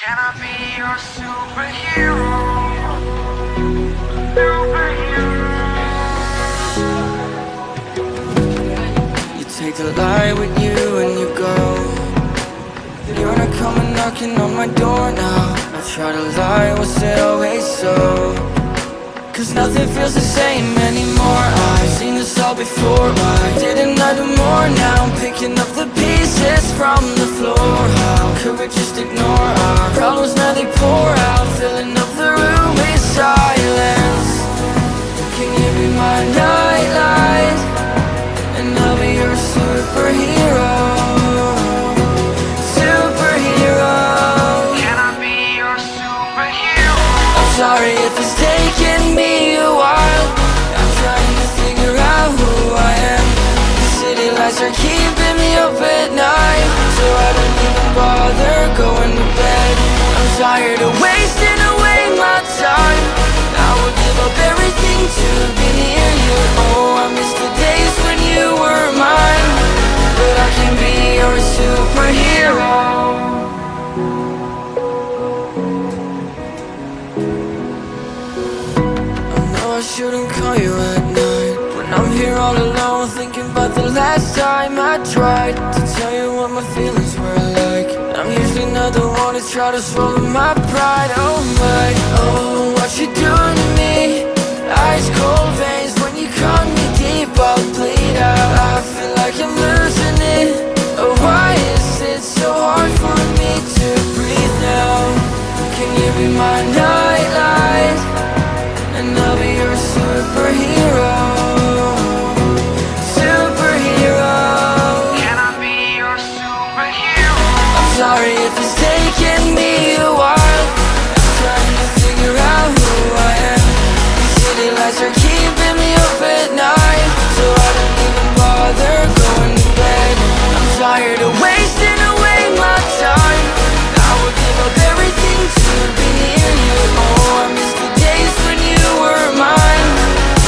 Can I be your superhero? Superhero. You take the light with you and you go. You're not coming knocking on my door now. I try to lie, was it always so? Cause nothing feels the same anymore. I've seen this all before. Why didn't I do more? Now I'm picking up the pieces from the floor. How could we just ignore our problems? Now they pour out, filling up the room with silence. Can you be my nightlight? And I'll be your superhero. Superhero. Can I be your superhero? I'm sorry if it's taking me a while. I'm trying to figure out who I am. The city lights are keeping me up at night, so I don't even bother going to bed. I'm tired of wasting away my time. I would give up everything to be near you. Oh, I miss the days when you were mine. But I can be your superhero. I shouldn't call you at night when I'm here all alone, thinking about the last time I tried to tell you what my feelings were like. I'm usually not the one to try to swallow my pride. Oh my, oh, what you doing to me? Ice cold veins when you cut me deep, I'll bleed out. I feel like I'm losing it. Oh, why is it so hard for me to breathe now? Can you be my nightlight? And I'll be your superhero. Superhero. Can I be your superhero? I'm sorry if it's taking me a while. I'm trying to figure out who I am. The city lights are keeping me up at night, so I don't even bother going to bed. I'm tired of wasting away my time. I would give up everything to be near you. Oh, I miss the days when you were mine.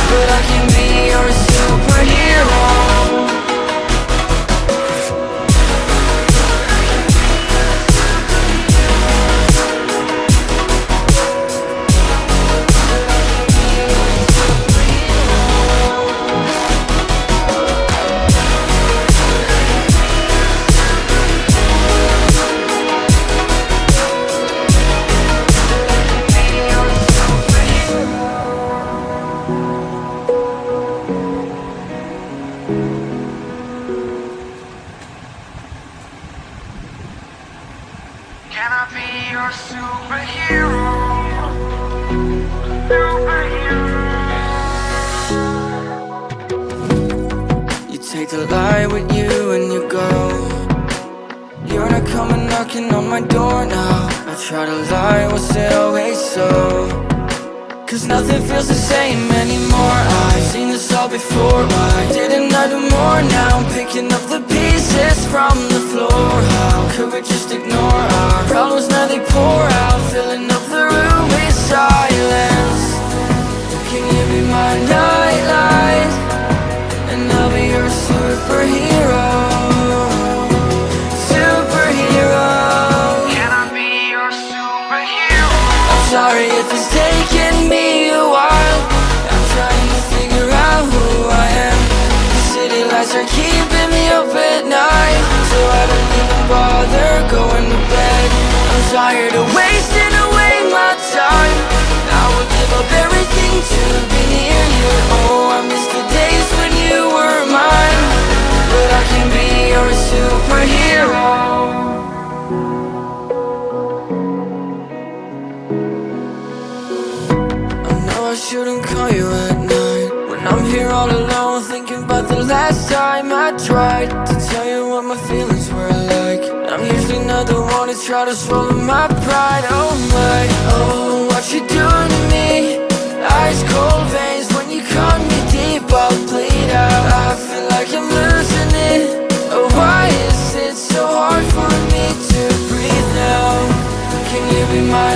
But I can be your superhero. Can I be your superhero? Superhero. You take the light with you and you go. You're not coming knocking on my door now. I try to lie, was it always so? Cause nothing feels the same anymore. I've seen this all before. Why didn't I do more? Now I'm picking up the pieces from the floor. How could we just ignore our problems? Now they pour out, filling up the room with silence. Can you be my nightlight? And I'll be your superhero. Superhero. Can I be your superhero? I'm sorry if it's taking me a while. I'm trying to figure out who I am. The city lights are keeping me up at night, so I don't even bother going to bed. I'm tired of wasting away my time. I would give up everything to be near you. Oh, I miss the days when you were mine. But I can be your superhero. I shouldn't call you at night when I'm here all alone, thinking about the last time I tried to tell you what my feelings were like. I'm usually not the one to try to swallow my pride. Oh my, oh, what you doing to me? Ice cold veins when you cut me deep, I'll bleed out. I feel like I'm losing it. Oh, why is it so hard for me to breathe now? Can you be my